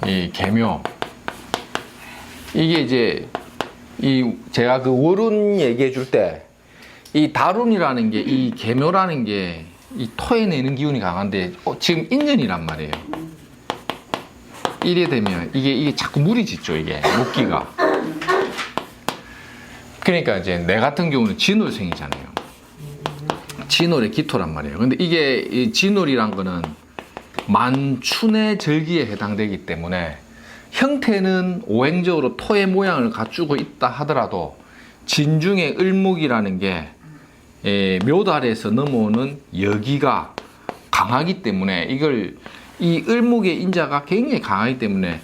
이 계묘. 이게 이제 제가 그 월운 얘기해 줄 때 이 다룬이라는 게 이 계묘라는 게 이 토해내는 기운이 강한데 지금 인연이란 말이에요. 이래 되면 이게 자꾸 물이 짖죠, 이게 목기가. 그러니까 이제 내 같은 경우는 진월생이잖아요. 진월의 기토란 말이에요. 근데 이게 이 진월이란 거는 만춘의 절기에 해당되기 때문에 형태는 오행적으로 토의 모양을 갖추고 있다 하더라도 진중의 을목이라는 게 묘달에서 넘어오는 여기가 강하기 때문에 이 을목의 인자가 굉장히 강하기 때문에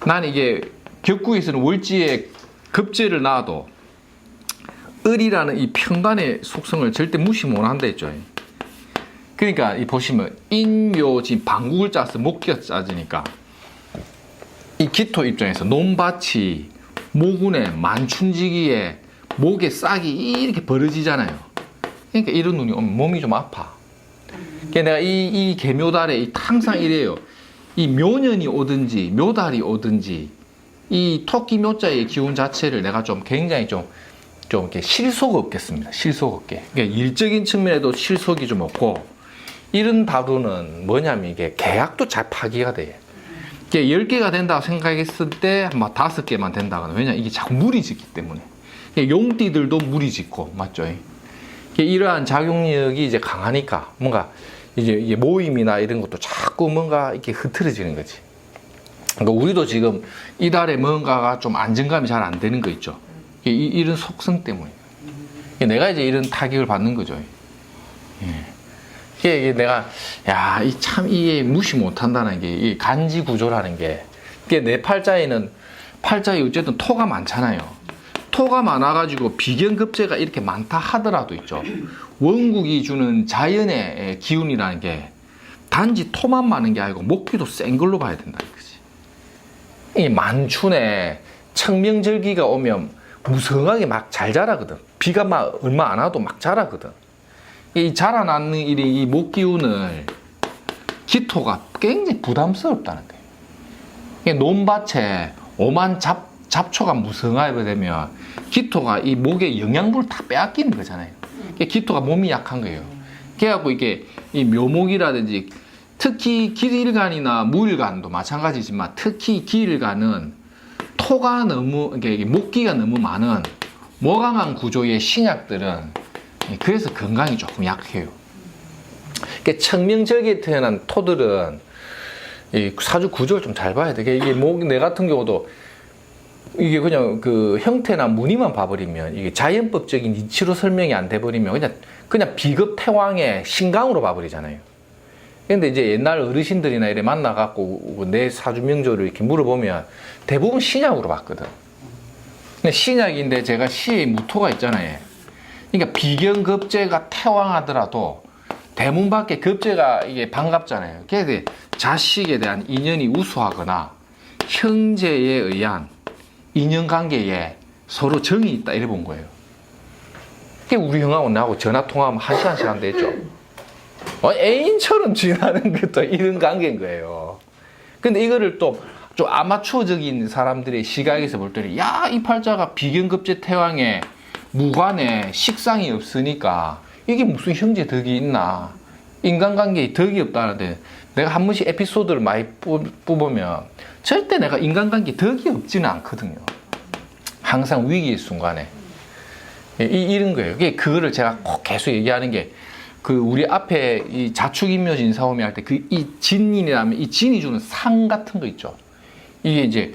나는 이게 격구에서는 월지에 급제를 놔도 을이라는 이 평간의 속성을 절대 무시 못한다 했죠. 그러니까 이 보시면 인묘 지금 방국을 짜서 목기가 짜지니까 이 기토 입장에서 논밭이 모군에 만춘지기에 목에 싹이 이렇게 벌어지잖아요. 그러니까 이런 눈이 오면 몸이 좀 아파. 그러니까 내가 이 계묘달에 항상 이래요. 이 묘년이 오든지 묘달이 오든지 이 토끼 묘자의 기운 자체를 내가 좀 굉장히 좀 이렇게 실속 없겠습니다. 실속 없게. 그러니까 일적인 측면에도 실속이 좀 없고 이런 다루는 뭐냐면 이게 계약도 잘 파기가 돼요. 이게 10개가 된다고 생각했을 때 막 5개만 된다거나. 왜냐면 이게 자꾸 물이 짖기 때문에. 용띠들도 물이 짖고 맞죠? 이러한 작용력이 이제 강하니까 뭔가 이제 모임이나 이런 것도 자꾸 뭔가 이렇게 흐트러지는 거지. 그러니까 우리도 지금 이달에 뭔가가 좀 안정감이 잘 안 되는 거 있죠. 이런 속성 때문에. 내가 이제 이런 타격을 받는 거죠. 이게 내가, 이게 무시 못 한다는 게, 이 간지 구조라는 게, 이게 내 팔자에는, 팔자에 어쨌든 토가 많잖아요. 토가 많아가지고 비견급제가 이렇게 많다 하더라도 있죠. 원국이 주는 자연의 기운이라는 게 단지 토만 많은 게 아니고 목기도 센 걸로 봐야 된다 이거지. 이 만춘에 청명절기가 오면 무성하게 막 잘 자라거든. 비가 막 얼마 안 와도 막 자라거든. 이 자라나는 이 목기운을 기토가 굉장히 부담스럽다는 거예요. 논밭에 오만 잡초가 무성하게 되면 기토가 이 목의 영양분을 다 빼앗기는 거잖아요. 기토가 몸이 약한 거예요. 그래갖고 이게 이 묘목이라든지 특히 기일간이나 무일간도 마찬가지지만 특히 기일간은 토가 너무, 이게 목기가 너무 많은 모강한 구조의 신약들은 그래서 건강이 조금 약해요. 청명절기에 태어난 토들은 이 사주 구조를 좀 잘 봐야 돼. 이게 내 같은 경우도 이게 그냥 그 형태나 무늬만 봐버리면 이게 자연법적인 이치로 설명이 안 돼버리면 그냥 비급 태왕의 신강으로 봐버리잖아요. 근데 이제 옛날 어르신들이나 이래 만나갖고 내 사주 명조를 이렇게 물어보면 대부분 신약으로 봤거든. 근데 신약인데 제가 시에 무토가 있잖아요. 그러니까 비견급제가 태왕하더라도 대문 밖에 급제가 이게 반갑잖아요. 그래서 자식에 대한 인연이 우수하거나 형제에 의한 인연관계에 서로 정이 있다 이래 본 거예요. 우리 형하고 나하고 전화통화하면 1시간씩 한다 했죠. 애인처럼 지나는 것도 이런 관계인 거예요. 근데 이거를 또 좀 아마추어적인 사람들의 시각에서 볼 때는 이 팔자가 비견급제 태왕에 무관에 식상이 없으니까 이게 무슨 형제 덕이 있나, 인간관계에 덕이 없다는데 내가 한 번씩 에피소드를 많이 뽑으면 절대 내가 인간관계에 덕이 없지는 않거든요. 항상 위기의 순간에 이런 거예요. 그거를 제가 꼭 계속 얘기하는 게 우리 앞에 이 자축인묘 인사오미 할 때 이 진인이라면 이 진이 주는 상 같은 거 있죠. 이게 이제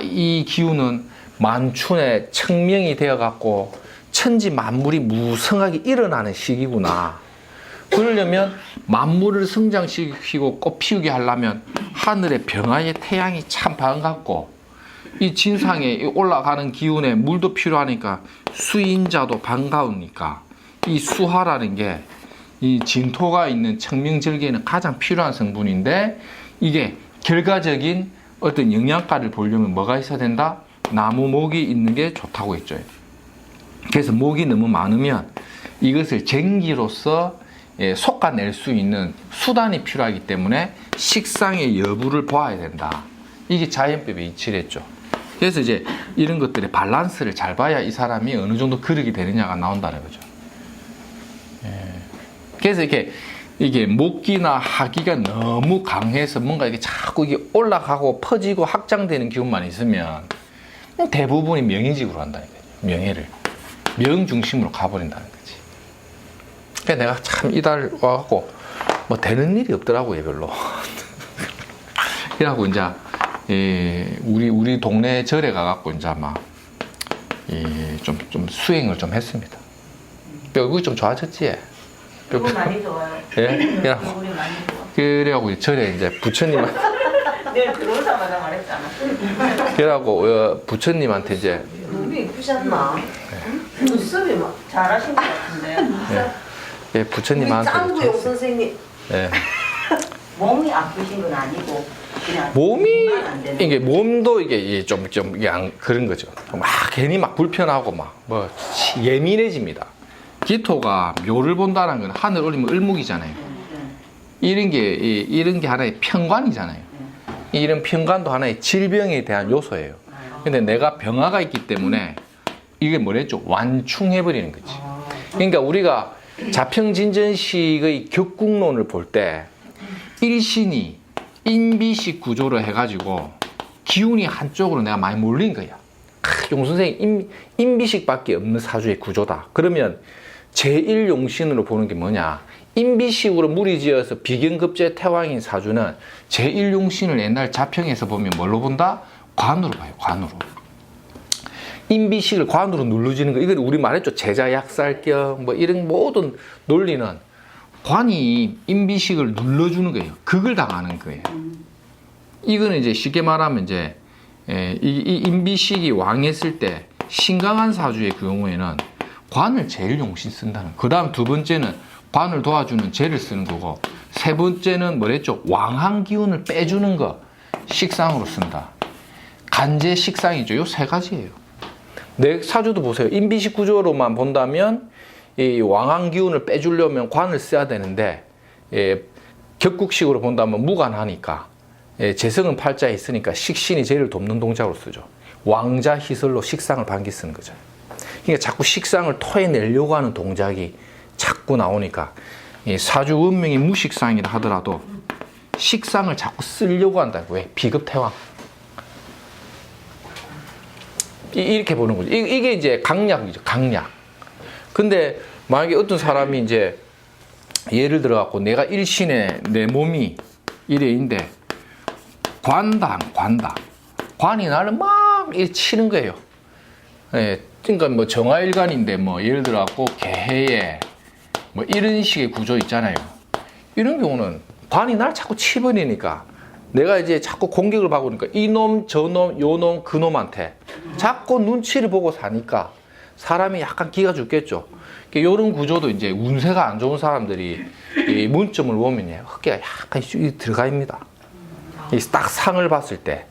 이 기운은 만춘에 청명이 되어 갖고 천지 만물이 무성하게 일어나는 시기구나. 그러려면 만물을 성장시키고 꽃 피우게 하려면 하늘의 병화의 태양이 참 반갑고 이 진상에 올라가는 기운에 물도 필요하니까 수인자도 반가우니까 이 수화라는 게 이 진토가 있는 청명절기에는 가장 필요한 성분인데 이게 결과적인 어떤 영양가를 보려면 뭐가 있어야 된다? 나무 목이 있는 게 좋다고 했죠. 그래서 목이 너무 많으면 이것을 쟁기로서 솎아낼 수 있는 수단이 필요하기 때문에 식상의 여부를 보아야 된다. 이게 자연법의 이치랬죠. 그래서 이제 이런 것들의 밸런스를 잘 봐야 이 사람이 어느 정도 그릇이 되느냐가 나온다는 거죠. 그래서 이게 목기나 하기가 너무 강해서 뭔가 이게 자꾸 이게 올라가고 퍼지고 확장되는 기운만 있으면 대부분이 명예직으로 한다는 거죠. 명예를. 명 중심으로 가버린다는 거지. 그러니까 내가 참 이달 와갖고 뭐 되는 일이 없더라고요, 별로. 그래갖고 이제 우리 동네 절에 가갖고 이제 좀 수행을 좀 했습니다. 얼굴이 좀 좋아졌지? 얼굴 많이 좋아요. 예? 얼굴이 많이 좋아. 그래갖고 절에 이제 부처님 내가 들어오자마자 말했잖아. 그래갖고 부처님한테 이제 눈이 이쁘셨나? 눈썹이 막 잘하신 것 같은데. 예, 부처님한테 짱구용 선생님. 예. 몸이 아프신 건 아니고 그냥 몸이 안 되는 이게 몸도 이게 좀 그런 거죠. 막 괜히 막 불편하고 막 뭐 예민해집니다. 기토가 묘를 본다는 건 하늘 올리면 을목이잖아요. 이런 게 하나의 편관이잖아요. 이런 편관도 하나의 질병에 대한 요소예요. 근데 내가 병화가 있기 때문에 이게 뭐랬죠? 완충해버리는 거지. 그러니까 우리가 자평진전식의 격국론을 볼 때 일신이 인비식 구조로 해가지고 기운이 한쪽으로 내가 많이 몰린 거야. 용 선생님 인비식밖에 없는 사주의 구조다. 그러면 제1용신으로 보는 게 뭐냐? 인비식으로 무리지어서 비견급제 태왕인 사주는 제1용신을 옛날 자평에서 보면 뭘로 본다? 관으로 봐요. 관으로. 인비식을 관으로 눌러지는 거. 이건 우리 말했죠. 제자약살경 뭐 이런 모든 논리는 관이 인비식을 눌러주는 거예요. 극을 당하는 거예요. 이거는 이제 쉽게 말하면 이제 이 인비식이 왕했을 때 신강한 사주의 경우에는 관을 제일 용신 쓴다는. 그 다음 두 번째는 관을 도와주는 재를 쓰는 거고, 세 번째는 뭐랬죠? 왕한 기운을 빼주는 거 식상으로 쓴다. 간제 식상이죠. 요 세 가지예요. 내 사주도 보세요. 인비식 구조로만 본다면 이 왕한 기운을 빼주려면 관을 써야 되는데 격국식으로 본다면 무관하니까 재성은 팔자에 있으니까 식신이 재를 돕는 동작으로 쓰죠. 왕자 희설로 식상을 반기 쓰는 거죠. 그러니까 자꾸 식상을 토해내려고 하는 동작이 자꾸 나오니까 사주 운명이 무식상이라 하더라도 식상을 자꾸 쓰려고 한다고. 왜? 비급태왕. 이렇게 보는 거죠. 이게 이제 강약이죠. 강약. 근데 만약에 어떤 사람이 이제 예를 들어 갖고 내가 일신에 내 몸이 이래인데 관다. 관이 나를 막 치는 거예요. 그러니까 뭐 정화일관인데 뭐 예를 들어 갖고 개해에 뭐 이런 식의 구조 있잖아요. 이런 경우는 관이 날 자꾸 치버리니까 내가 이제 자꾸 공격을 받고 그러니까 이놈 저놈 요놈 그놈한테 자꾸 눈치를 보고 사니까 사람이 약간 기가 죽겠죠. 이런 구조도 이제 운세가 안 좋은 사람들이 이 문점을 보면 흑기가 약간 들어가입니다. 딱 상을 봤을 때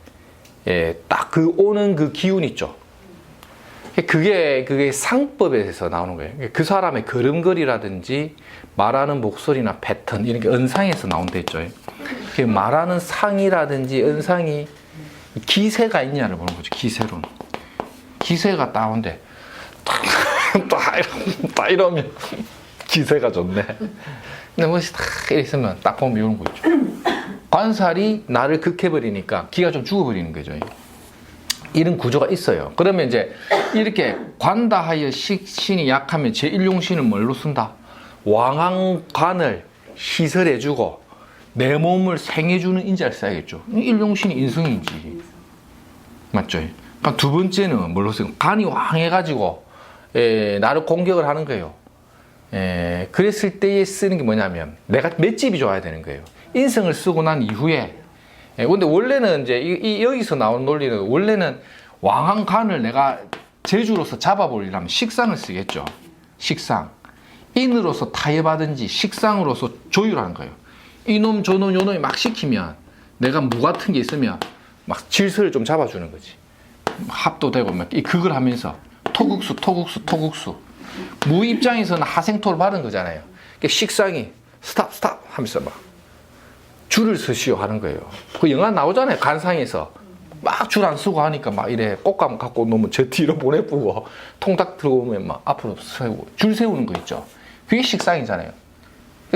딱 그 오는 그 기운 있죠. 그게 상법에서 나오는 거예요. 그 사람의 걸음걸이라든지 말하는 목소리나 패턴 이런 게 언상에서 나온다 했죠. 말하는 상이라든지 언상이 기세가 있냐를 보는 거죠. 기세론. 기세가 다운데 딱 이러면 기세가 좋네. 근데 뭐 딱 있으면 딱 보면 이런 거 있죠. 관살이 나를 극해버리니까 기가 좀 죽어버리는 거죠. 이런 구조가 있어요. 그러면 이제 이렇게 관다하여 식신이 약하면 제1용신을 뭘로 쓴다? 왕왕관을 희설해주고 내 몸을 생해주는 인자를 써야겠죠. 1용신이 인성인지. 맞죠? 그러니까 두 번째는 뭘로 쓰고 간이 왕해가지고 나를 공격을 하는 거예요. 그랬을 때에 쓰는 게 뭐냐면 내가 맷집이 좋아야 되는 거예요. 인성을 쓰고 난 이후에 근데 원래는 이제 여기서 나온 논리는 원래는 왕한 간을 내가 재주로서 잡아버리려면 식상을 쓰겠죠. 식상. 인으로서 타협하든지 식상으로서 조율하는 거예요. 이놈 저놈 요놈이 막 시키면 내가 무 같은 게 있으면 막 질서를 좀 잡아주는 거지. 합도 되고 막 이 극을 하면서 토국수. 무 입장에서는 하생토를 받은 거잖아요. 그러니까 식상이 스탑 하면서 막 줄을 서시오 하는 거예요. 그 영화 나오잖아요. 관상에서 막 줄 안 쓰고 하니까 막 이래 꽃감 갖고 놓으면 저 뒤로 보내쁘고 통닭 들고 오면 막 앞으로 세우고 줄 세우는 거 있죠. 그게 식상이잖아요.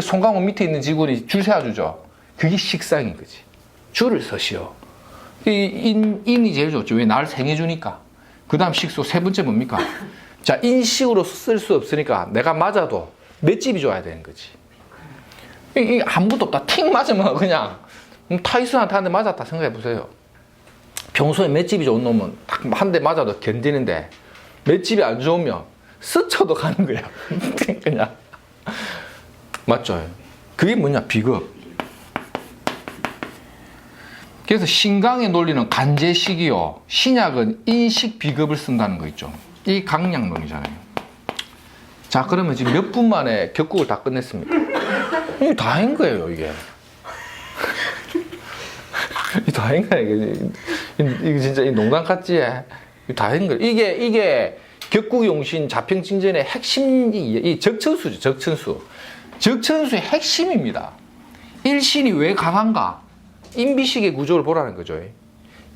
송강호 밑에 있는 직원이 줄 세워주죠. 그게 식상인 거지. 줄을 서시오. 인이 제일 좋죠. 왜? 날 생해주니까. 그 다음 식소 세 번째 뭡니까? 자, 인식으로 쓸 수 없으니까 내가 맞아도 맷집이 좋아야 되는 거지. 이 아무것도 없다. 틱 맞으면 그냥 타이슨한테 한 대 맞았다 생각해 보세요. 평소에 맷집이 좋은 놈은 딱 한 대 맞아도 견디는데 맷집이 안 좋으면 스쳐도 가는 거야. 그냥. 맞죠? 그게 뭐냐? 비겁. 그래서 신강의 논리는 간제식이요. 신약은 인식 비급을 쓴다는 거 있죠. 이 강약론이잖아요. 자, 그러면 지금 몇 분 만에 격국을 다 끝냈습니까? 이게 다인 거예요, 이게. 이게 다인 거야, 이게 진짜 농담 같지? 이게 다인 거예요. 이게 격국용신 자평진전의 핵심이 이 적천수죠, 적천수. 적천수의 핵심입니다. 일신이 왜 강한가? 인비식의 구조를 보라는 거죠.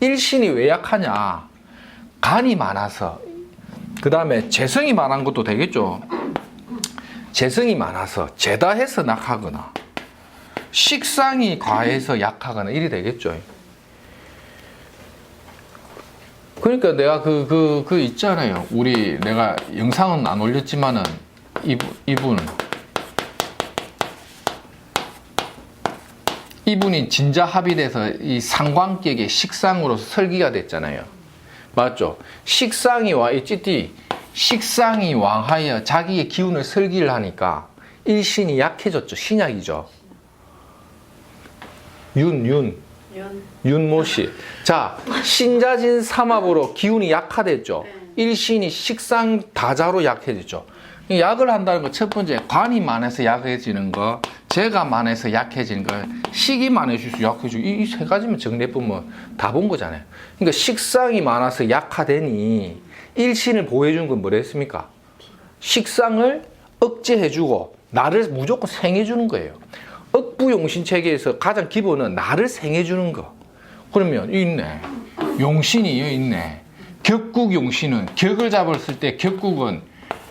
일신이 왜 약하냐? 간이 많아서. 그 다음에 재성이 많은 것도 되겠죠. 재성이 많아서 재다해서 약하거나 식상이 과해서 약하거나 이래 되겠죠. 그러니까 내가 그 있잖아요. 내가 영상은 안 올렸지만은 이분이 진자 합의돼서 이 상관격의 식상으로서 설기가 됐잖아요. 맞죠? 식상이 식상이 왕하여 자기의 기운을 설기를 하니까 일신이 약해졌죠. 신약이죠. 윤모씨. 자, 신자진 삼합으로 기운이 약화됐죠. 일신이 식상 다자로 약해졌죠. 약을 한다는 거 첫 번째, 관이 많아서 약해지는 거, 재가 많아서 약해지는 거, 식이 많아지고 약해지고, 이 세 가지만 정리해보면 다 본 거잖아요. 그러니까 식상이 많아서 약화되니 일신을 보호해주는 건 뭐라 했습니까? 식상을 억제해주고 나를 무조건 생해주는 거예요. 억부용신 체계에서 가장 기본은 나를 생해주는 거. 그러면 있네. 용신이 여기 있네. 격국용신은 격을 잡았을 때 격국은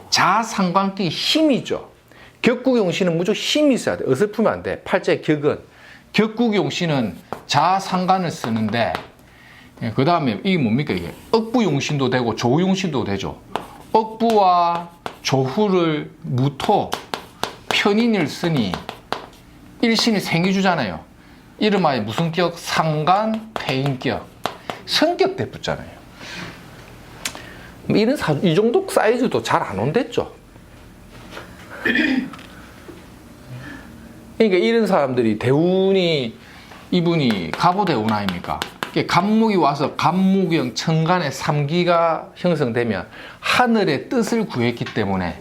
자상관격의 힘이죠. 격국용신은 무조건 힘이 있어야 돼. 어설프면 안 돼. 팔자의 격은. 격국용신은 자상관을 쓰는데 그 다음에 이게 뭡니까 이게? 억부용신도 되고 조용신도 되죠. 억부와 조후를 무토 편인을 쓰니 일신이 생기주잖아요. 이름하여 무슨 격? 상관, 폐인격. 성격 대붙잖아요. 이 정도 사이즈도 잘 안 온댔죠. 그러니까 이런 사람들이 이분이 갑오대운 아닙니까? 갑목이 와서 갑목형 천간의 삼기가 형성되면 하늘의 뜻을 구했기 때문에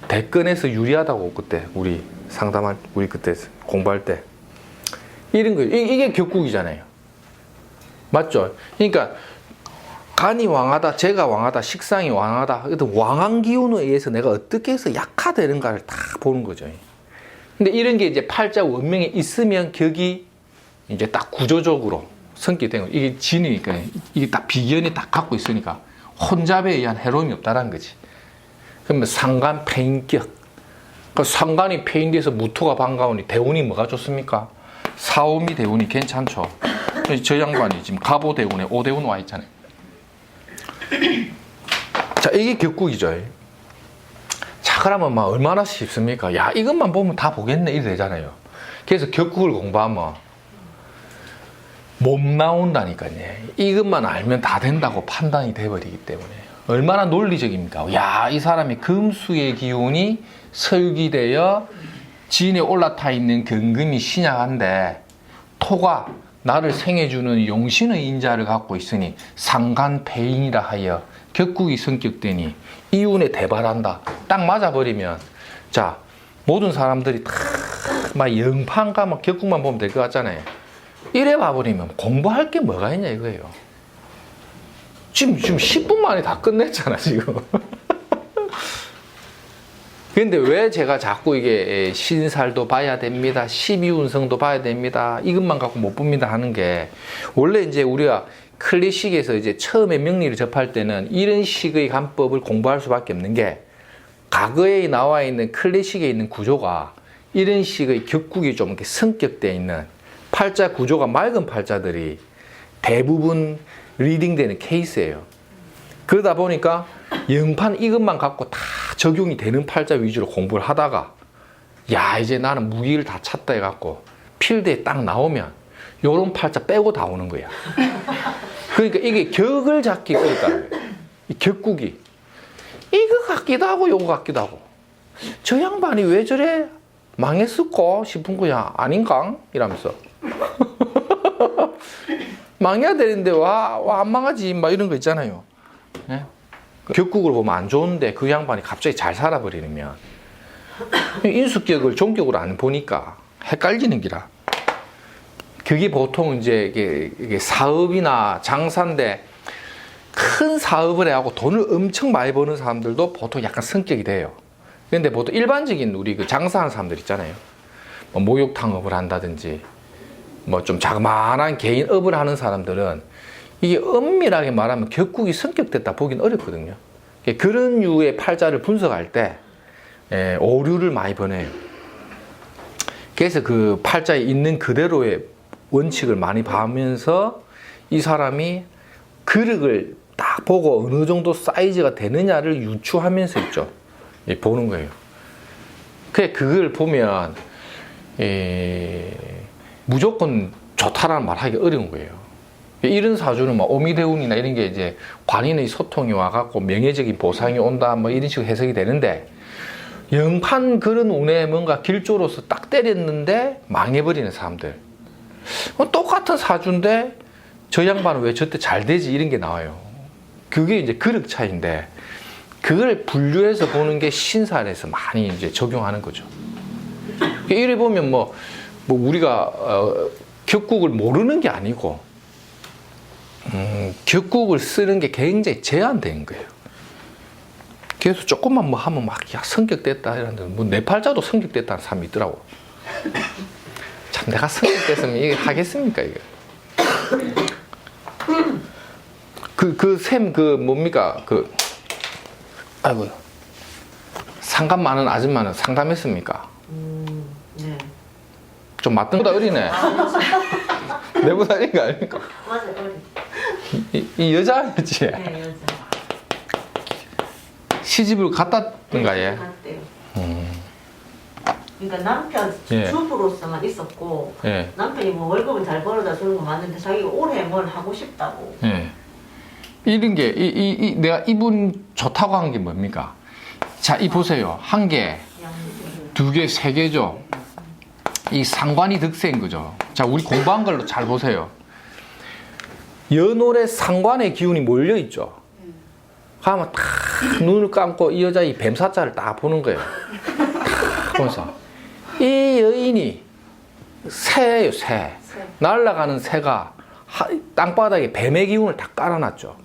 대권에서 유리하다고 그때 우리 그때 공부할 때 이런 거 이게 격국이잖아요. 맞죠? 그러니까 간이 왕하다, 재가 왕하다, 식상이 왕하다. 왕한 기운에 의해서 내가 어떻게 해서 약화되는가를 다 보는 거죠. 근데 이런 게 이제 팔자 원명에 있으면 격이 이제 딱 구조적으로 성격이 거. 이게 진이니까 이게 딱 비견이 딱 갖고 있으니까 혼잡에 의한 해로움이 없다라는 거지. 그러면 상관 폐인격. 그 상관이 폐인돼서 무토가 반가우니 대운이 뭐가 좋습니까? 사오미 대운이 괜찮죠. 저 양반이 지금 갑오 대운에 오대운 와 있잖아요. 자, 이게 격국이죠. 자, 그러면 막 얼마나 쉽습니까? 야, 이것만 보면 다 보겠네 이래 되잖아요. 그래서 격국을 공부하면 못 나온다니까요. 이것만 알면 다 된다고 판단이 돼버리기 때문에 얼마나 논리적입니까? 야, 이 사람이 금수의 기운이 설기되어 진에 올라타 있는 경금이 신약한데 토가 나를 생해주는 용신의 인자를 갖고 있으니 상간폐인이라 하여 격국이 성격되니 이운에 대발한다. 딱 맞아버리면 자, 모든 사람들이 다 막 영판과 막 격국만 보면 될 것 같잖아요. 이래 봐버리면 공부할 게 뭐가 있냐 이거예요. 지금 10분 만에 다 끝냈잖아 지금. 근데 왜 제가 자꾸 이게 신살도 봐야 됩니다, 12운성도 봐야 됩니다, 이것만 갖고 못 봅니다 하는 게 원래 이제 우리가 클래식에서 이제 처음에 명리를 접할 때는 이런 식의 간법을 공부할 수밖에 없는 게 과거에 나와 있는 클래식에 있는 구조가 이런 식의 격국이 좀 이렇게 성격되어 있는 팔자 구조가 맑은 팔자들이 대부분 리딩되는 케이스예요. 그러다 보니까 영판 이것만 갖고 다 적용이 되는 팔자 위주로 공부를 하다가 야 이제 나는 무기를 다 찾다 해갖고 필드에 딱 나오면 요런 팔자 빼고 다 오는 거야. 그러니까 이게 격을 잡기 어렵다는 거예요. 이 격국이 이거 같기도 하고 요거 같기도 하고 저 양반이 왜 저래 망했을까 싶은 거야. 아닌가? 이러면서 망해야 되는데 와 안 망하지 막 이런 거 있잖아요. 네? 격국을 보면 안 좋은데 그 양반이 갑자기 잘 살아버리면 인수격을 종격으로 안 보니까 헷갈리는 기라. 그게 보통 이제 이게 사업이나 장사인데 큰 사업을 해하고 돈을 엄청 많이 버는 사람들도 보통 약간 성격이 돼요. 근데 보통 일반적인 우리 그 장사하는 사람들 있잖아요. 뭐 목욕탕업을 한다든지 뭐 좀 자그마한 개인업을 하는 사람들은 이게 엄밀하게 말하면 격국이 성격됐다 보기는 어렵거든요. 그런 류의 팔자를 분석할 때 오류를 많이 보내요. 그래서 그 팔자에 있는 그대로의 원칙을 많이 봐면서 이 사람이 그릇을 딱 보고 어느 정도 사이즈가 되느냐를 유추하면서 있죠. 보는 거예요. 그걸 보면 무조건 좋다라는 말 하기 어려운 거예요. 이런 사주는 뭐 오미대운이나 이런 게 이제 관인의 소통이 와갖고 명예적인 보상이 온다 뭐 이런 식으로 해석이 되는데 영판 그런 운에 뭔가 길조로서 딱 때렸는데 망해버리는 사람들 똑같은 사주인데 저 양반은 왜 저때 잘 되지 이런 게 나와요. 그게 이제 그릇 차이인데 그걸 분류해서 보는 게 신살에서 많이 이제 적용하는 거죠. 이래 보면 뭐 우리가 격국을 모르는 게 아니고 격국을 쓰는 게 굉장히 제한된 거예요. 그래서 조금만 뭐 하면 막 야 성격됐다 이러는데 뭐 내 팔자도 성격됐다는 사람이 있더라고. 참 내가 성격됐으면 이게 하겠습니까 이게? 뭡니까 아이고 상관 많은 아줌마는 상담했습니까? 네. 좀 맞던보다 어리네. 내보다 어린 거 아닙니까? 맞아요. 이 여자였지? 네, 여자. 시집을 갔다던가 얘? 갔대요. 그러니까 남편 예. 주부로서만 있었고 예. 남편이 뭐 월급은 잘 벌어다 주는 거 맞는데 자기가 올해 뭘 하고 싶다고. 예. 이런 게 내가 이분 좋다고 한 게 뭡니까? 자, 이 보세요. 한 개, 두 개, 세 개죠. 이 상관이 득세인 거죠. 자, 우리 공부한 걸로 잘 보세요. 연월에 상관의 기운이 몰려 있죠. 가면 딱 눈을 감고 이 여자 이 뱀사자를 딱 보는 거예요. 딱 보면서 이 여인이 새예요, 새. 날아가는 새가 땅바닥에 뱀의 기운을 다 깔아놨죠.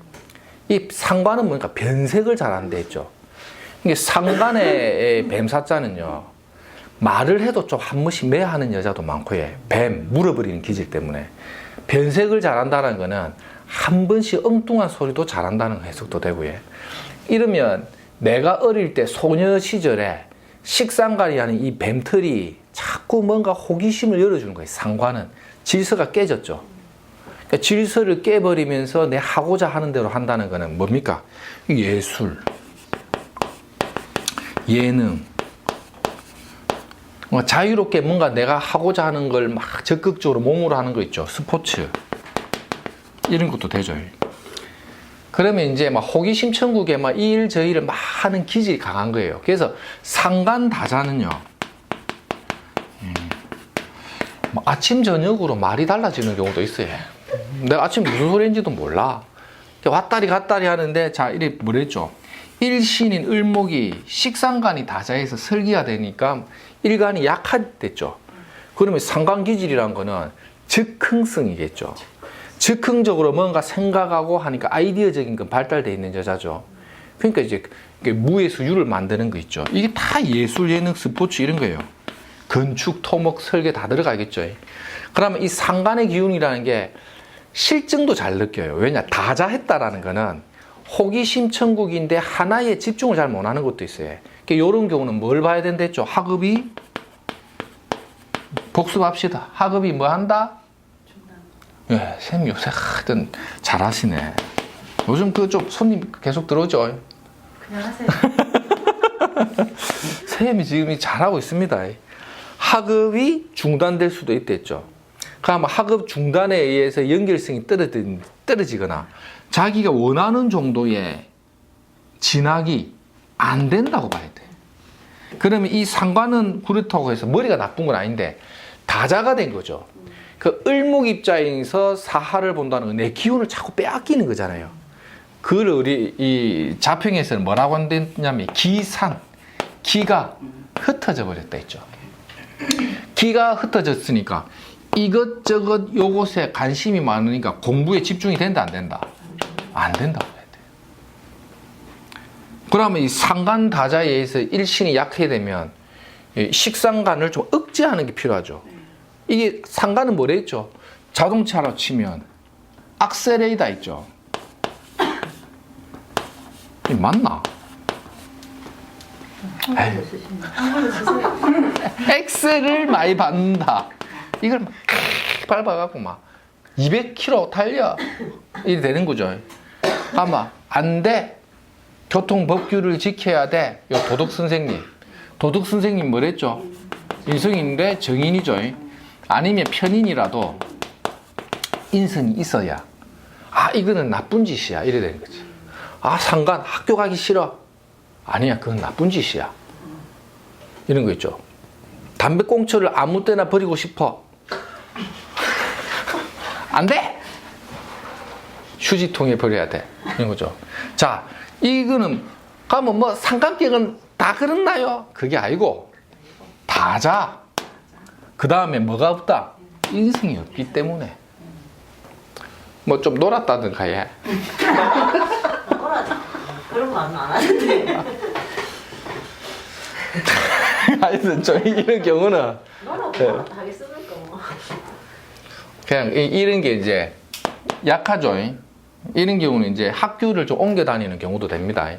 이 상관은 뭐니까 변색을 잘한다 했죠. 이게 상관의 뱀사자는요, 말을 해도 좀 한 번씩 매하는 여자도 많고, 뱀, 물어버리는 기질 때문에. 변색을 잘한다는 거는 한 번씩 엉뚱한 소리도 잘한다는 해석도 되고요. 이러면 내가 어릴 때 소녀 시절에 식상가리 하는 이 뱀털이 자꾸 뭔가 호기심을 열어주는 거예요. 상관은. 질서가 깨졌죠. 그러니까 질서를 깨버리면서 내 하고자 하는 대로 한다는 거는 뭡니까? 예술, 예능, 자유롭게 뭔가 내가 하고자 하는 걸 막 적극적으로 몸으로 하는 거 있죠. 스포츠. 이런 것도 되죠. 그러면 이제 막 호기심 천국에 막 이 일 저 일을 막 하는 기질이 강한 거예요. 그래서 상관다자는요, 뭐 아침 저녁으로 말이 달라지는 경우도 있어요. 내가 아침 무슨 소리인지도 몰라. 왔다리 갔다리 하는데, 자, 이래 뭐랬죠? 일신인 을목이 식상간이 다자에서 설기가 되니까 일간이 약화됐죠. 그러면 상관기질이란 거는 즉흥성이겠죠. 즉흥적으로 뭔가 생각하고 하니까 아이디어적인 건 발달되어 있는 여자죠. 그러니까 이제 무에서 유를 만드는 거 있죠. 이게 다 예술, 예능, 스포츠 이런 거예요. 건축, 토목, 설계 다 들어가겠죠. 그러면 이 상관의 기운이라는 게 실증도 잘 느껴요. 왜냐? 다자했다라는 거는 호기심 천국인데 하나에 집중을 잘 못하는 것도 있어요. 이런 경우는 뭘 봐야 된댔죠? 학업이 복습합시다. 학업이 뭐 한다? 예, 쌤 요새 하여튼 잘하시네. 요즘 그 좀 손님 계속 들어오죠? 그냥 하세요. 쌤이 지금 잘하고 있습니다. 학업이 중단될 수도 있댔죠. 그럼 학업 중단에 의해서 연결성이 떨어지거나 자기가 원하는 정도의 진학이 안 된다고 봐야 돼. 그러면 이 상관은 그렇다고 해서 머리가 나쁜 건 아닌데 다자가 된 거죠. 그 을목입자에서 사하를 본다는 건 내 기운을 자꾸 빼앗기는 거잖아요. 그걸 우리 이 자평에서는 뭐라고 한다냐면 기산, 기가 흩어져 버렸다 했죠. 기가 흩어졌으니까 이것저것 요것에 관심이 많으니까 공부에 집중이 된다 안 된다? 안 된다고 해야 돼. 그러면 이 상간 다자에 의해서 일신이 약하게 되면 식상간을 좀 억제하는 게 필요하죠. 이게 상간은 뭐라 했죠? 자동차로 치면 악셀레이다 있죠. 이게 맞나? 엑셀을 많이 밟는다. 이걸 막 밟아갖고 막 200km 달려 이래 되는 거죠. 아마 안 돼. 교통법규를 지켜야 돼. 요 도덕 선생님 뭐랬죠? 인성인데 정인이죠. 아니면 편인이라도 인성이 있어야 아 이거는 나쁜 짓이야 이래 되는 거지. 아 상관 학교 가기 싫어. 아니야 그건 나쁜 짓이야. 이런 거 있죠. 담배꽁초를 아무 때나 버리고 싶어. 안 돼! 휴지통에 버려야 돼. 이런 거죠. 자, 이거는, 가면 뭐, 상관격은 다 그렇나요? 그게 아니고, 다자. 그 다음에 뭐가 없다? 인성이 없기 때문에. 뭐 좀 놀았다든가 해. 뭐라지? 그런 말은 안 하는데. 하여튼, 이런 경우는. 너라고 네. 뭐라 하겠습니까? 뭐. 그냥 이런 게 이제 약하죠. 이런 경우는 이제 학교를 좀 옮겨 다니는 경우도 됩니다.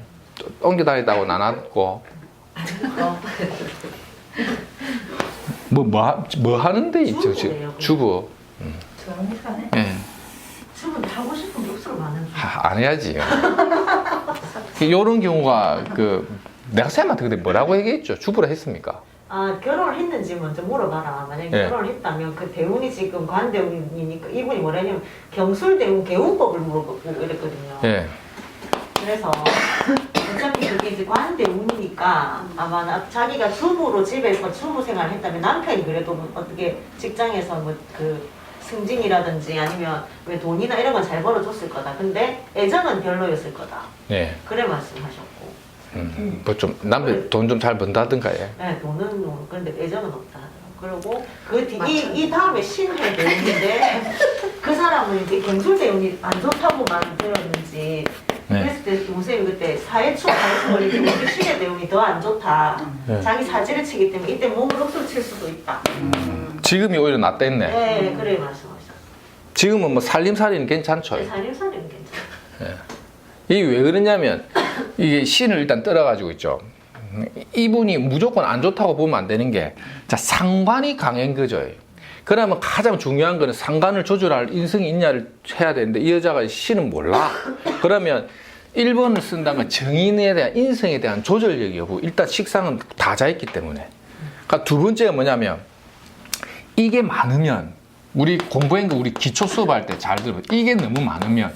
옮겨 다니다고 나눴고 뭐 하는데 있죠 지금 주부. 정리사네. 예. 주문 하고 싶은 게 없어서 많은. 안 해야지. 이런 경우가 내가 쌤한테 그때 뭐라고 얘기했죠? 주부라 했습니까? 아 결혼을 했는지 먼저 물어봐라. 만약에 네. 결혼을 했다면 그 대운이 지금 관대운이니까 이분이 뭐라냐면 경술대운 개운법을 물어보고 이랬거든요. 예. 그래서 어차피 그게 이제 관대운이니까 아마 자기가 주부로 집에서 주부 생활을 했다면 남편이 그래도 뭐 어떻게 직장에서 뭐 그 승진이라든지 아니면 왜 돈이나 이런 건 잘 벌어줬을 거다. 근데 애정은 별로였을 거다. 예. 그래 말씀하셨고. 뭐 좀 남편 돈 좀 잘 번다든가 예. 네, 돈은 뭐 그런데 애정은 없다 하더라고요. 그리고 이 다음에 신회 대운인데 그 사람은 이제 경술 대운이 안 좋다고만 들었는지 네. 그랬을 때 선생님이 그때 사회충 이렇게 우리 신회 대운이 더 안 좋다. 네. 자기 사지를 치기 때문에 이때 몸을 억수로 칠 수도 있다. 지금이 오히려 낫댔네. 네, 그래 말씀하셨어요. 지금은 뭐 살림살이는 괜찮죠. 살림살이는 괜찮아요. 이게 왜 그러냐면 이게 신을 일단 떨어가지고 있죠. 이분이 무조건 안 좋다고 보면 안 되는 게 자 상관이 강한 거죠. 그러면 가장 중요한 거는 상관을 조절할 인성이 있냐를 해야 되는데 이 여자가 신은 몰라. 그러면 1번을 쓴다는 건 정인에 대한 인성에 대한 조절력이 없고 일단 식상은 다자있기 때문에. 그러니까 두 번째가 뭐냐면 이게 많으면 우리 공부한 거 우리 기초 수업할 때 잘 들어. 이게 너무 많으면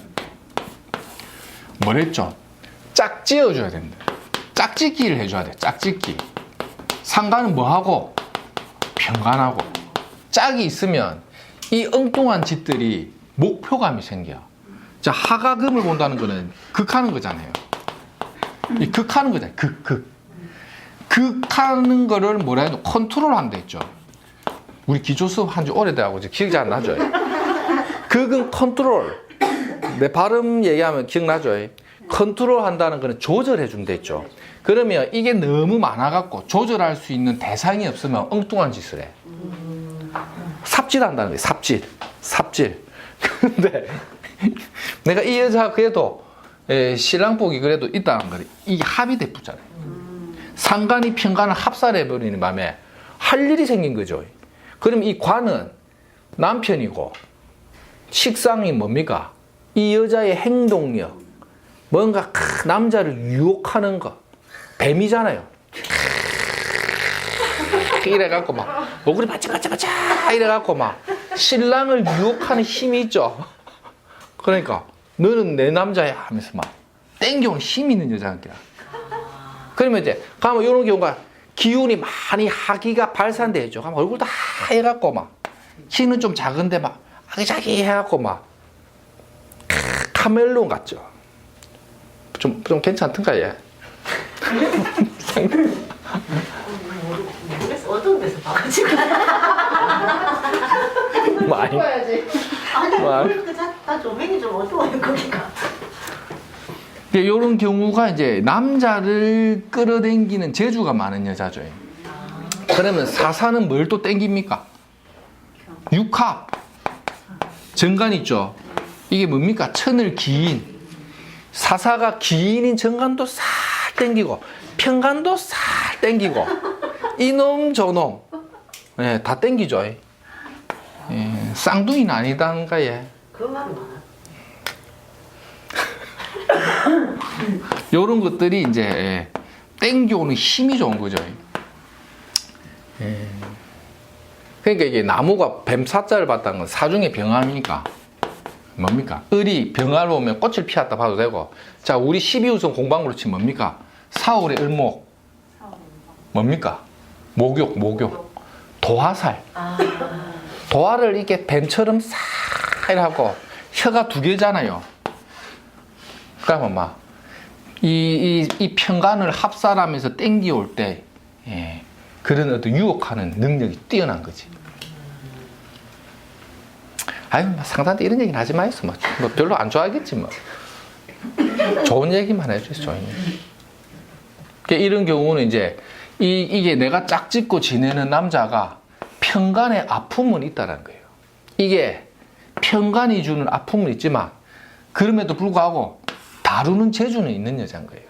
뭐랬죠? 짝지어줘야 된다. 짝짓기를 해줘야 돼. 짝짓기. 상관은 뭐하고? 평간하고. 짝이 있으면 이 엉뚱한 짓들이 목표감이 생겨. 자, 하가금을 본다는 거는 극하는 거잖아요. 이 극하는 거잖아요. 극하는 거를 뭐라 해도 컨트롤 한다 했죠. 우리 기초 수업 한 지 오래돼가고 이제 기억이 잘 안 나죠. 극은 컨트롤. 내 발음 얘기하면 기억나죠? 컨트롤 한다는 거는 조절해 준다 했죠. 그러면 이게 너무 많아갖고 조절할 수 있는 대상이 없으면 엉뚱한 짓을 해. 삽질한다는 거예요. 삽질. 근데 내가 이 여자 그래도 신랑복이 그래도 있다는 거리 이게 합의돼 붙잖아요. 상간이 편간을 합살해 버리는 밤에 할 일이 생긴 거죠. 그럼 이 관은 남편이고 식상이 뭡니까? 이 여자의 행동력, 뭔가 남자를 유혹하는 거, 뱀이잖아요. 이래갖고 막 목걸이 바짝바짝바짝 이래갖고 막 신랑을 유혹하는 힘이 있죠. 그러니까 너는 내 남자야 하면서 막 땡겨오는 힘이 있는 여자한테야. 그러면 이제 가면 이런 경우가 기운이 많이 하기가 발산돼 있죠. 가면 얼굴도 하얘갖고 막 키는 좀 작은데 막 아기자기 해갖고 막 카멜론 같죠. 좀 괜찮던가 얘. 모르겠어. 어떤 데서 봐가지고. 많이. 아니, 와. 다 조명이 좀 어두워요, 거기가. 이런 경우가 이제 남자를 끌어당기는 재주가 많은 여자죠. 그러면 사사는 뭘 또 땡깁니까? 육합. 정간 있죠. 이게 뭡니까? 천을 기인. 사사가 기인인 정간도 싹 땡기고 편간도 싹 땡기고 이놈 저놈 다 땡기죠. 쌍둥이는 아니단가 얘. 그 말은 많아. 요런 것들이 이제 땡겨오는 힘이 좋은 거죠. 그러니까 이게 나무가 뱀사자를 봤다는 건 사중의 병암이니까 뭡니까? 을이 병화로 오면 꽃을 피웠다 봐도 되고, 자 우리 12우선 공방으로 치면 뭡니까? 사월의 을목 뭡니까? 목욕 도화살. 도화를 이렇게 뱀처럼 싹 하고 혀가 두 개잖아요. 그러면 막 이 편간을 합살하면서 땡겨올 때 그런 어떤 유혹하는 능력이 뛰어난 거지. 아유, 상사한테 이런 얘기는 하지 마있어. 뭐 별로 안 좋아하겠지 뭐. 좋은 얘기만 해주세요. 좋은 얘기. 그러니까 이런 경우는 이제 이게 내가 짝짓고 지내는 남자가 편간에 아픔은 있다는 거예요. 이게 편간이 주는 아픔은 있지만 그럼에도 불구하고 다루는 재주는 있는 여자인 거예요.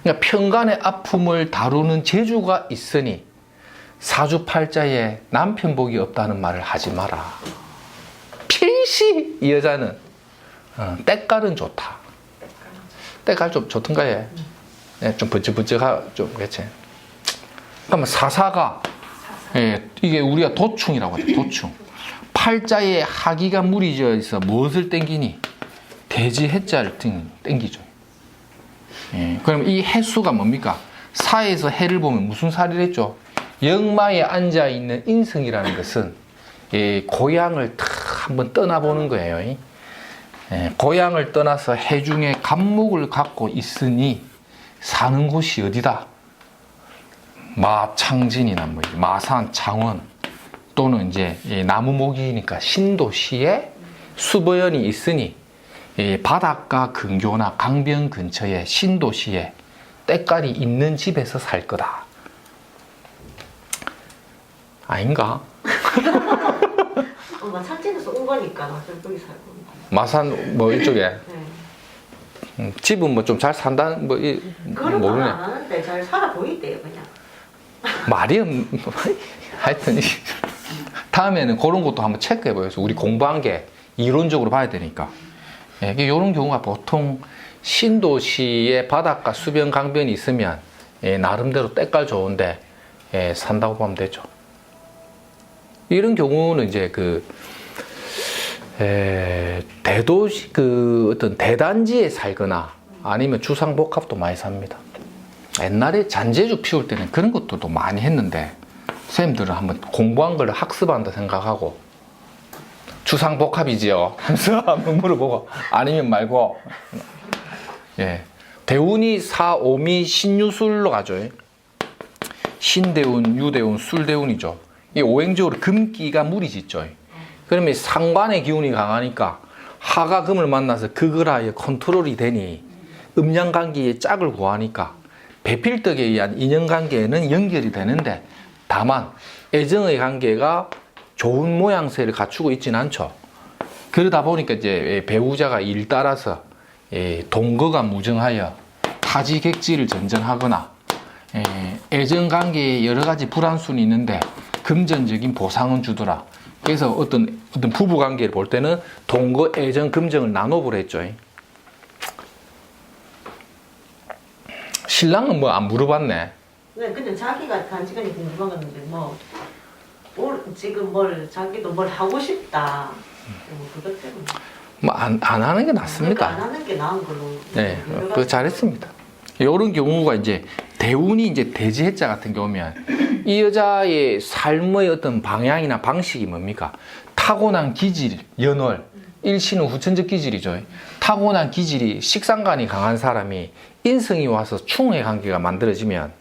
그러니까 편간의 아픔을 다루는 재주가 있으니 사주팔자에 남편복이 없다는 말을 하지 마라. 필시 이 여자는 때깔은 좋다. 때깔 좀 좋던가 얘. 좀 번쩍번쩍하 좀 그렇지. 그러면 사사가 이게 우리가 도충이라고 하죠. 도충. 팔자에 하기가 무리져 있어 무엇을 땡기니? 대지 해자를 땡기죠. 그럼 이 해수가 뭡니까? 사에서 해를 보면 무슨 살을 했죠? 역마에 앉아 있는 인성이라는 것은 고향을 탁 한번 떠나보는 거예요. 고향을 떠나서 해중에 감목을 갖고 있으니 사는 곳이 어디다? 마창진이나 뭐 마산, 창원 또는 이제 나무목이니까 신도시에 수보연이 있으니 바닷가 근교나 강변 근처에 신도시에 때깔이 있는 집에서 살 거다. 아닌가? 산지에서 온 거니까 거기 살고. 마산 뭐 이쪽에 네. 집은 뭐 좀 잘 산다는 뭐 그런 모르네. 말안 하는데 잘 살아 보이대요 그냥. 말이 하여튼 다음에는 그런 것도 한번 체크해 보여서 우리 공부한 게 이론적으로 봐야 되니까. 이런 경우가 보통 신도시에 바닷가 수변 강변이 있으면 나름대로 때깔 좋은데 산다고 보면 되죠. 이런 경우는 이제 대도시 어떤 대단지에 살거나 아니면 주상복합도 많이 삽니다. 옛날에 잔재주 피울 때는 그런 것들도 많이 했는데 선생님들은 한번 공부한 걸 학습한다 생각하고 주상복합이지요 하면서 한번 물어보고 아니면 말고 대운이 사오미 신유술로 가죠. 신대운, 유대운, 술대운이죠. 이 오행적으로 금기가 무리짓죠. 그러면 상관의 기운이 강하니까 하가 금을 만나서 극을하여 컨트롤이 되니 음양관계의 짝을 구하니까 배필덕에 의한 인연관계에는 연결이 되는데 다만 애정의 관계가 좋은 모양새를 갖추고 있지는 않죠. 그러다 보니까 이제 배우자가 일 따라서 동거가 무정하여 타지객지를 전전하거나 애정 관계에 여러 가지 불안순이 있는데 금전적인 보상은 주더라. 그래서 어떤 부부 관계를 볼 때는 동거, 애정, 금정을 나눠보라 했죠. 신랑은 뭐 안 물어봤네. 네, 근데 자기가 단시간에 궁금한 건데 지금 자기도 뭘 하고 싶다. 뭐 그것 때문에. 뭐 안 하는 게 낫습니다. 안 하는 게 나은 걸로. 네, 그거 잘했습니다. 이런 경우가 이제 대운이 이제 대지해자 같은 경우면 이 여자의 삶의 어떤 방향이나 방식이 뭡니까? 타고난 기질, 연월, 일신은 후천적 기질이죠. 타고난 기질이 식상관이 강한 사람이 인성이 와서 충의 관계가 만들어지면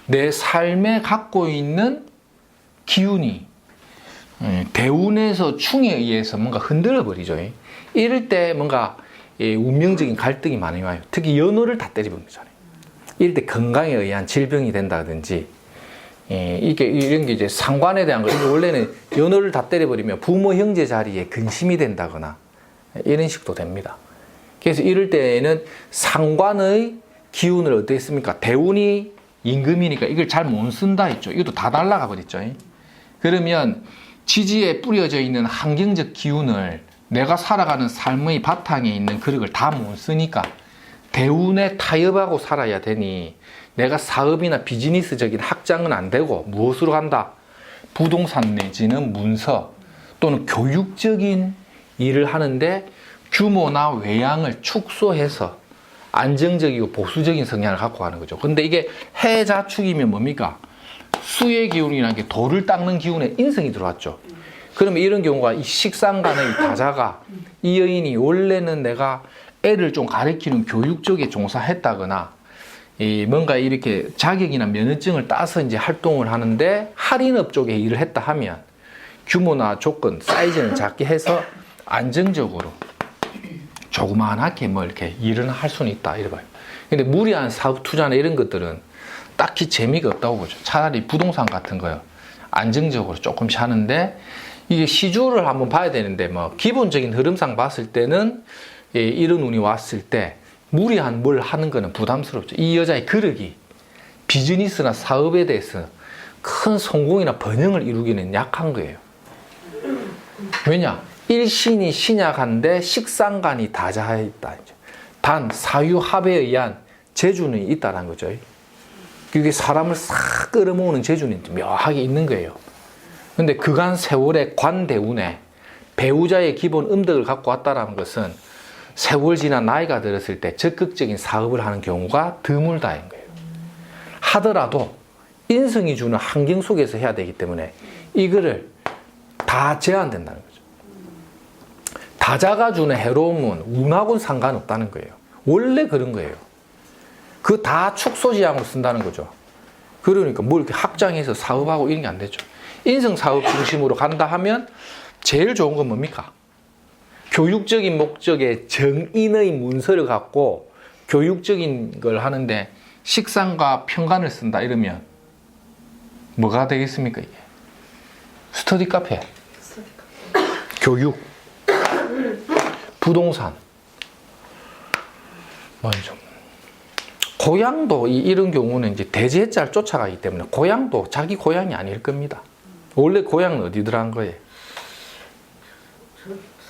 내 삶에 갖고 있는 기운이 대운에서 충에 의해서 뭔가 흔들어 버리죠. 이럴 때 뭔가 운명적인 갈등이 많이 와요. 특히 연호를 다 때려버리잖아요. 이럴 때 건강에 의한 질병이 된다든지 이런 게 이제 상관에 대한 거. 원래는 연호를 다 때려버리면 부모 형제 자리에 근심이 된다거나 이런 식도 됩니다. 그래서 이럴 때에는 상관의 기운을 어떻게 했습니까? 대운이 임금이니까 이걸 잘 못 쓴다 했죠. 이것도 다 날라가 버렸죠. 그러면 지지에 뿌려져 있는 환경적 기운을 내가 살아가는 삶의 바탕에 있는 그릇을 다 못 쓰니까 대운에 타협하고 살아야 되니 내가 사업이나 비즈니스적인 확장은 안 되고 무엇으로 간다? 부동산 내지는 문서 또는 교육적인 일을 하는데 규모나 외양을 축소해서 안정적이고 보수적인 성향을 갖고 가는 거죠. 근데 이게 해자축이면 뭡니까? 수의 기운이라는 게 돌을 닦는 기운에 인성이 들어왔죠. 그러면 이런 경우가 이 식상간의 다자가 이 여인이 원래는 내가 애를 좀 가르치는 교육 쪽에 종사했다거나 뭔가 이렇게 자격이나 면허증을 따서 이제 활동을 하는데 할인업 쪽에 일을 했다 하면 규모나 조건, 사이즈는 작게 해서 안정적으로 조그만하게 뭐 이렇게 일을 할 수는 있다 이래 봐요. 근데 무리한 사업 투자나 이런 것들은 딱히 재미가 없다고 보죠. 차라리 부동산 같은 거요. 안정적으로 조금씩 하는데 이게 시주를 한번 봐야 되는데 뭐 기본적인 흐름상 봤을 때는 이런 운이 왔을 때 무리한 뭘 하는 거는 부담스럽죠. 이 여자의 그릇이 비즈니스나 사업에 대해서 큰 성공이나 번영을 이루기는 약한 거예요. 왜냐? 일신이 신약한데 식상간이 다자해 있다. 단 사유합에 의한 재주는 있다는 거죠. 그게 사람을 싹 끌어모으는 재주는 묘하게 있는 거예요. 근데 그간 세월의 관대운에 배우자의 기본 음덕을 갖고 왔다는 것은 세월 지나 나이가 들었을 때 적극적인 사업을 하는 경우가 드물다인 거예요. 하더라도 인성이 주는 환경 속에서 해야 되기 때문에 이거를 다 제한된다는 거죠. 다자가 주는 해로움은 운하고는 상관없다는 거예요. 원래 그런 거예요. 그 다 축소지향으로 쓴다는 거죠. 그러니까 뭘 이렇게 확장해서 사업하고 이런 게 안 되죠. 인성 사업 중심으로 간다 하면 제일 좋은 건 뭡니까? 교육적인 목적의 정인의 문서를 갖고 교육적인 걸 하는데 식상과 평간을 쓴다 이러면 뭐가 되겠습니까 이게? 스터디 카페, 교육, 부동산, 좀 고향도 이런 경우는 이제 대지해자를 쫓아가기 때문에 고향도 자기 고향이 아닐 겁니다. 원래 고향은 어디더란 거예요?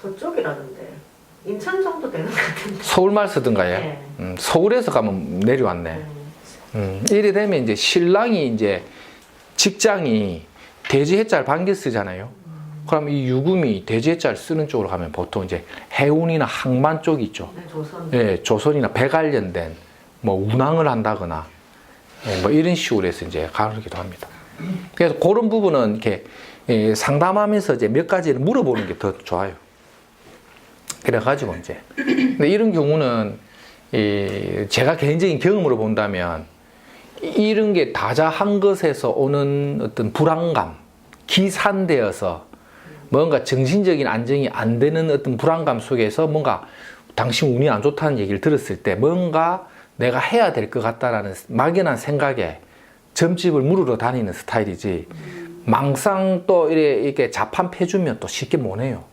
서쪽이라던데 인천 정도 되는 것 같은데. 서울말 쓰던가요? 네. 서울에서 가면 내려왔네. 이래 되면 이제 신랑이 이제 직장이 대지해자를 반겨 쓰잖아요. 그럼 이 유금이 대지해자를 쓰는 쪽으로 가면 보통 이제 해운이나 항만 쪽이 있죠. 네, 조선. 예, 조선이나 배 관련된 뭐 운항을 한다거나 뭐 이런 식으로 해서 이제 가르기도 합니다. 그래서 그런 부분은 이렇게 상담하면서 이제 몇 가지를 물어보는 게 더 좋아요. 그래가지고 이제 근데 이런 경우는 제가 개인적인 경험으로 본다면 이런 게 다자한 것에서 오는 어떤 불안감, 기산되어서 뭔가 정신적인 안정이 안 되는 어떤 불안감 속에서 뭔가 당신 운이 안 좋다는 얘기를 들었을 때 뭔가 내가 해야 될 것 같다라는 막연한 생각에 점집을 물으러 다니는 스타일이지 망상 또 이렇게 자판 패주면 또 쉽게 못 해요.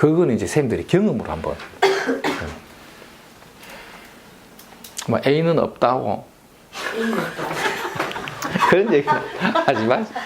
그거는 이제 선생님들이 경험으로 한번. 뭐 애인은 없다고 이것도 그런 얘기는 하지 마세요.